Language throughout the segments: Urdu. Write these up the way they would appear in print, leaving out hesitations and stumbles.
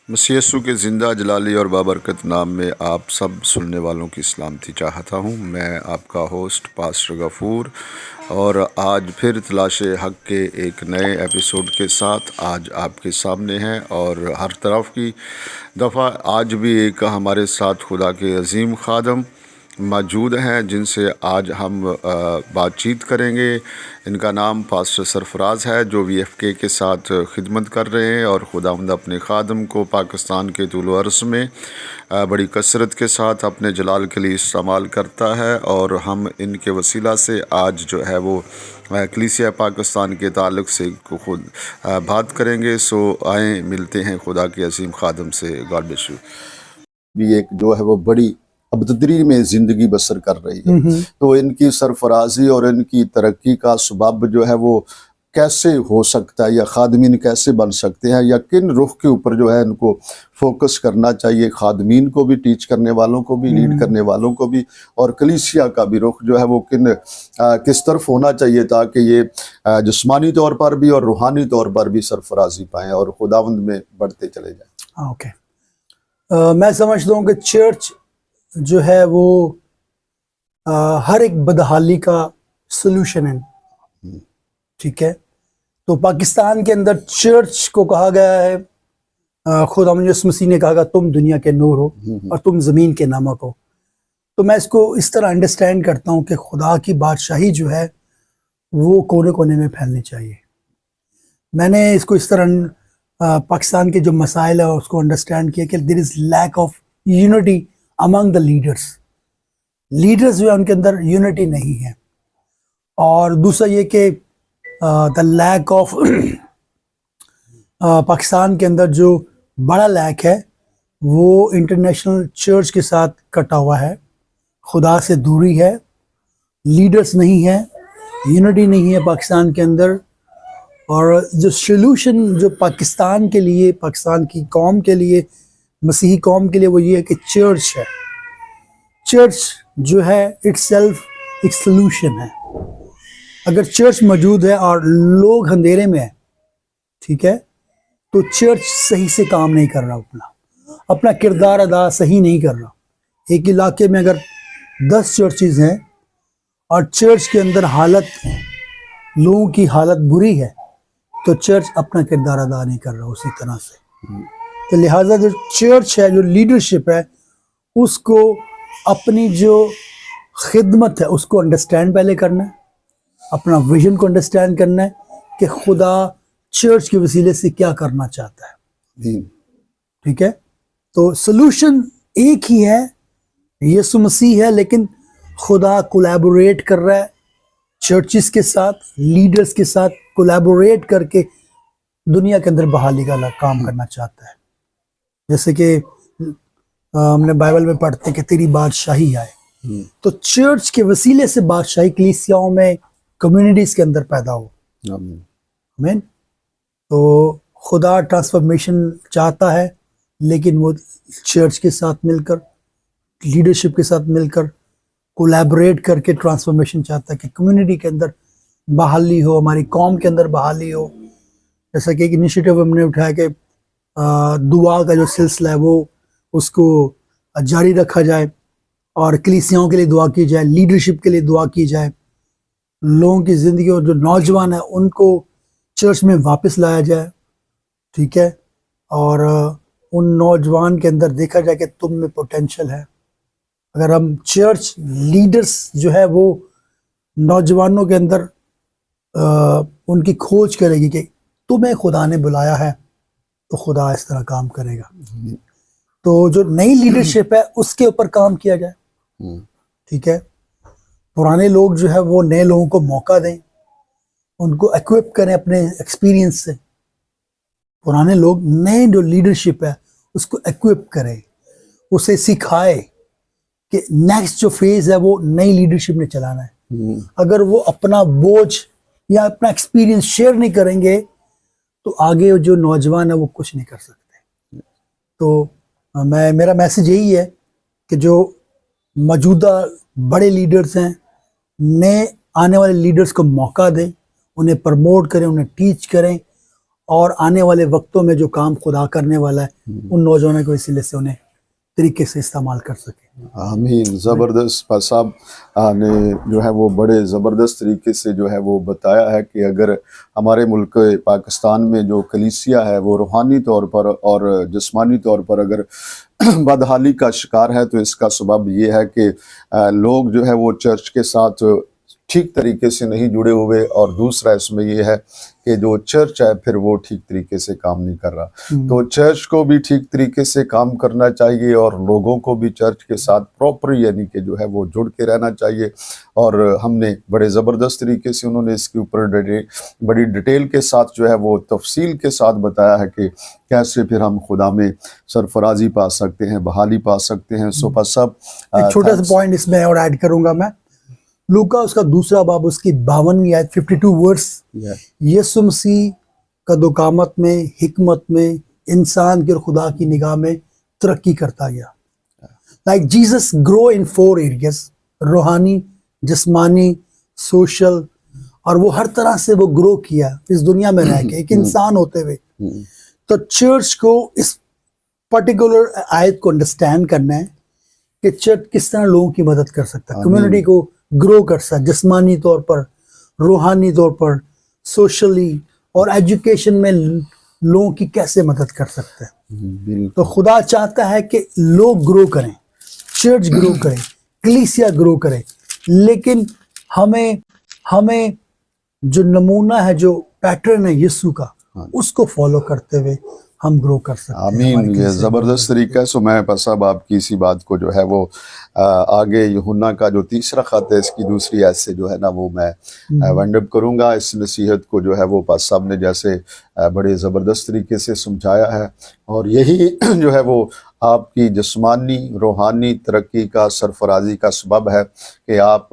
مسیح یسوع کے زندہ جلالی اور بابرکت نام میں آپ سب سننے والوں کی سلامتی چاہتا ہوں۔ میں آپ کا ہوسٹ پاسٹر غفور، اور آج پھر تلاش حق کے ایک نئے ایپیسوڈ کے ساتھ آج آپ کے سامنے ہیں، اور ہر طرف کی دفعہ آج بھی ایک ہمارے ساتھ خدا کے عظیم خادم موجود ہیں جن سے آج ہم بات چیت کریں گے۔ ان کا نام پاسٹر سرفراز ہے، جو VFK کے ساتھ خدمت کر رہے ہیں، اور خداوند اپنے خادم کو پاکستان کے طول و عرض میں بڑی کثرت کے ساتھ اپنے جلال کے لیے استعمال کرتا ہے، اور ہم ان کے وسیلہ سے آج جو ہے وہ کلیسیا پاکستان کے تعلق سے خود بات کریں گے۔ سو آئیں ملتے ہیں خدا کے عظیم خادم سے۔ God bless you. بھی ایک جو ہے وہ بڑی ابتدری میں زندگی بسر کر رہی ہے، تو ان کی سرفرازی اور ان کی ترقی کا سبب جو ہے وہ کیسے ہو سکتا ہے، یا خادمین کیسے بن سکتے ہیں، یا کن رخ کے اوپر جو ہے ان کو فوکس کرنا چاہیے، خادمین کو بھی، ٹیچ کرنے والوں کو بھی، لیڈ کرنے والوں کو بھی، اور کلیسیا کا بھی رخ جو ہے وہ کس طرف ہونا چاہیے، تاکہ یہ جسمانی طور پر بھی اور روحانی طور پر بھی سرفرازی پائیں اور خداوند میں بڑھتے چلے جائیں۔ اوکے، میں سمجھتا ہوں کہ چرچ جو ہے وہ ہر ایک بدحالی کا سلوشن ہے، ٹھیک ہے؟ تو پاکستان کے اندر چرچ کو کہا گیا ہے، خداوند یسوع مسیح نے کہا گا تم دنیا کے نور ہو اور تم زمین کے نمک ہو۔ تو میں اس کو اس طرح انڈرسٹینڈ کرتا ہوں کہ خدا کی بادشاہی جو ہے وہ کونے کونے میں پھیلنی چاہیے۔ میں نے اس کو اس طرح پاکستان کے جو مسائل ہیں اس کو انڈرسٹینڈ کیا کہ there is lack of unity among the leaders جو ہے ان کے اندر یونٹی نہیں ہے، اور دوسرا یہ کہ دا لیک آف پاکستان کے اندر جو بڑا لیک ہے وہ انٹرنیشنل چرچ کے ساتھ کٹا ہوا ہے، خدا سے دوری ہے، لیڈرز نہیں ہے، یونٹی نہیں ہے پاکستان کے اندر۔ اور جو سولوشن جو پاکستان کے لیے، پاکستان کی قوم کے لیے، مسیحی قوم کے لیے، وہ یہ ہے کہ چرچ ہے۔ چرچ جو ہے اٹ سیلف ایک سلوشن ہے۔ اگر چرچ موجود ہے اور لوگ اندھیرے میں ہیں، ٹھیک ہے، تو چرچ صحیح سے کام نہیں کر رہا، اپنا کردار ادا صحیح نہیں کر رہا۔ ایک علاقے میں اگر 10 چرچز ہیں اور چرچ کے اندر لوگوں کی حالت بری ہے، تو چرچ اپنا کردار ادا نہیں کر رہا اسی طرح سے۔ تو لہٰذا جو چرچ ہے، جو لیڈرشپ ہے، اس کو اپنی جو خدمت ہے اس کو انڈرسٹینڈ پہلے کرنا ہے، اپنا ویژن کو انڈرسٹینڈ کرنا ہے کہ خدا چرچ کے وسیلے سے کیا کرنا چاہتا ہے، ٹھیک ہے؟ تو سلوشن ایک ہی ہے، یسوع مسیح ہے، لیکن خدا کولیبوریٹ کر رہا ہے چرچز کے ساتھ، لیڈرز کے ساتھ کولیبوریٹ کر کے دنیا کے اندر بحالی کا کام کرنا چاہتا ہے۔ جیسے کہ ہم نے بائبل میں پڑھتے کہ تیری بادشاہی آئے، تو چرچ کے وسیلے سے بادشاہی کلیسیاؤں میں، کمیونٹیز کے اندر پیدا ہو۔ آمین۔ تو خدا ٹرانسفارمیشن چاہتا ہے، لیکن وہ چرچ کے ساتھ مل کر، لیڈرشپ کے ساتھ مل کر کولیبوریٹ کر کے ٹرانسفارمیشن چاہتا ہے کہ کمیونٹی کے اندر بحالی ہو، ہماری قوم کے اندر بحالی ہو۔ جیسا کہ ایک انیشیٹو ہم نے اٹھایا کہ دعا کا جو سلسلہ ہے وہ اس کو جاری رکھا جائے، اور کلیسیاؤں کے لیے دعا کی جائے، لیڈرشپ کے لیے دعا کی جائے، لوگوں کی زندگی اور جو نوجوان ہیں ان کو چرچ میں واپس لایا جائے، ٹھیک ہے؟ اور ان نوجوان کے اندر دیکھا جائے کہ تم میں پوٹینشل ہے۔ اگر ہم چرچ لیڈرز جو ہے وہ نوجوانوں کے اندر ان کی کھوج کرے گی کہ تمہیں خدا نے بلایا ہے، تو خدا اس طرح کام کرے گا۔ تو جو نئی لیڈرشپ ہے اس کے اوپر کام کیا جائے، ٹھیک ہے؟ پرانے لوگ جو ہے وہ نئے لوگوں کو موقع دیں، ان کو ایکوپ کریں اپنے ایکسپیرینس سے۔ پرانے لوگ نئے جو لیڈرشپ ہے اس کو ایکوپ کریں، اسے سکھائے کہ نیکسٹ جو فیز ہے وہ نئی لیڈرشپ نے چلانا ہے۔ اگر وہ اپنا بوجھ یا اپنا ایکسپیرینس شیئر نہیں کریں گے تو آگے جو نوجوان ہے وہ کچھ نہیں کر سکتے۔ تو میرا میسج یہی ہے کہ جو موجودہ بڑے لیڈرز ہیں، نئے آنے والے لیڈرز کو موقع دیں، انہیں پروموٹ کریں، انہیں ٹیچ کریں، اور آنے والے وقتوں میں جو کام خدا کرنے والا ہے ان نوجوانوں کے وسیلے سے انہیں طریقے سے استعمال کر سکے. آمین. زبردست. پاس صاحب نے جو ہے وہ بڑے زبردست طریقے سے جو ہے وہ بتایا ہے کہ اگر ہمارے ملک پاکستان میں جو کلیسیا ہے وہ روحانی طور پر اور جسمانی طور پر اگر بدحالی کا شکار ہے تو اس کا سبب یہ ہے کہ لوگ جو ہے وہ چرچ کے ساتھ ٹھیک طریقے سے نہیں جڑے ہوئے، اور دوسرا اس میں یہ ہے کہ جو چرچ ہے پھر وہ ٹھیک طریقے سے کام نہیں کر رہا. تو چرچ کو بھی ٹھیک طریقے سے کام کرنا چاہیے، اور لوگوں کو بھی چرچ کے ساتھ پراپر یعنی کہ جو ہے وہ جڑ کے رہنا چاہیے. اور ہم نے بڑے زبردست طریقے سے انہوں نے اس کے اوپر بڑی ڈیٹیل کے ساتھ جو ہے وہ تفصیل کے ساتھ بتایا ہے کہ کیسے پھر ہم خدا میں سرفرازی پا سکتے ہیں، بحالی پا سکتے ہیں. سو پس سب ایک چھوٹا سا پوائنٹ اس میں اور ایڈ کروں گا میں. لوکا اس کا دوسرا باب اس کی 52ویں آیت 52 ورس، یسوع مسیح قد و قامت میں، حکمت میں، انسان کی اور خدا کی نگاہ میں ترقی کرتا گیا. لائک جیسس گرو ان 4 ایریاز، روحانی، جسمانی، سوشل، اور وہ ہر طرح سے وہ گرو کیا اس دنیا میں رہ کے ایک انسان ہوتے ہوئے. تو چرچ کو اس پرٹیکولر آیت کو انڈرسٹینڈ کرنا ہے کہ چرچ کس طرح لوگوں کی مدد کر سکتا ہے، کمیونٹی کو گرو کر سکتا ہے جسمانی طور پر، روحانی طور پر، سوشلی، اور ایجوکیشن میں لوگوں کی کیسے مدد کر سکتا ہے. تو خدا چاہتا ہے کہ لوگ گرو کریں، چرچ گرو کرے، کلیسیا گرو کرے، لیکن ہمیں جو نمونہ ہے، جو پیٹرن ہے یسوع کا، اس کو فالو کرتے ہوئے ہم گرو کر سکتے ہیں. آمین. یہ زبردست طریقہ ہے. سو میں صاحب آپ کی اسی بات کو جو ہے وہ آگے یوحنا کا جو تیسرا خط ہے اس کی دوسری آیت سے جو ہے نا وہ میں وائنڈ اپ کروں گا. اس نصیحت کو جو ہے وہ پاس صاحب نے جیسے بڑے زبردست طریقے سے سمجھایا ہے، اور یہی جو ہے وہ آپ کی جسمانی روحانی ترقی کا سرفرازی کا سبب ہے کہ آپ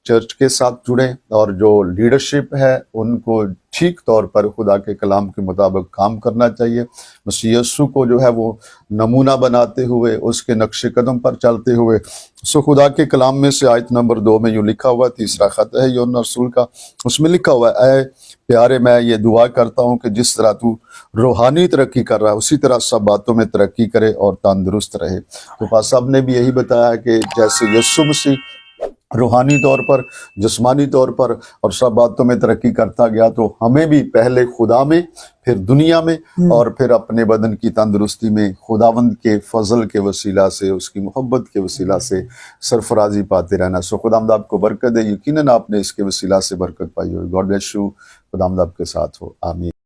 چرچ کے ساتھ جڑیں، اور جو لیڈرشپ ہے ان کو ٹھیک طور پر خدا کے کلام کے مطابق کام کرنا چاہیے. مسیح یسوع کو جو ہے وہ نمونہ بناتے ہوئے، اس کے نقش قدم پر چلتے ہوئے. سو خدا کے کلام میں سے آیت نمبر 2 میں یوں لکھا ہوا ہے، تیسرا خط ہے یوحنا رسول کا، اس میں لکھا ہوا ہے، اے پیارے میں یہ دعا کرتا ہوں کہ جس طرح تو روحانی ترقی کر رہا ہے اسی طرح سب باتوں میں ترقی کرے اور تندرست رہے. تو پاس صاحب نے بھی یہی بتایا کہ جیسے یسوع مسیح روحانی طور پر، جسمانی طور پر اور سب باتوں میں ترقی کرتا گیا، تو ہمیں بھی پہلے خدا میں، پھر دنیا میں، اور پھر اپنے بدن کی تندرستی میں خداوند کے فضل کے وسیلہ سے، اس کی محبت کے وسیلہ سے سرفرازی پاتے رہنا. سو خداوند آپ کو برکت دے. یقیناً آپ نے اس کے وسیلہ سے برکت پائی ہوئی. God bless you. خداوند آپ کے ساتھ ہو. آمین.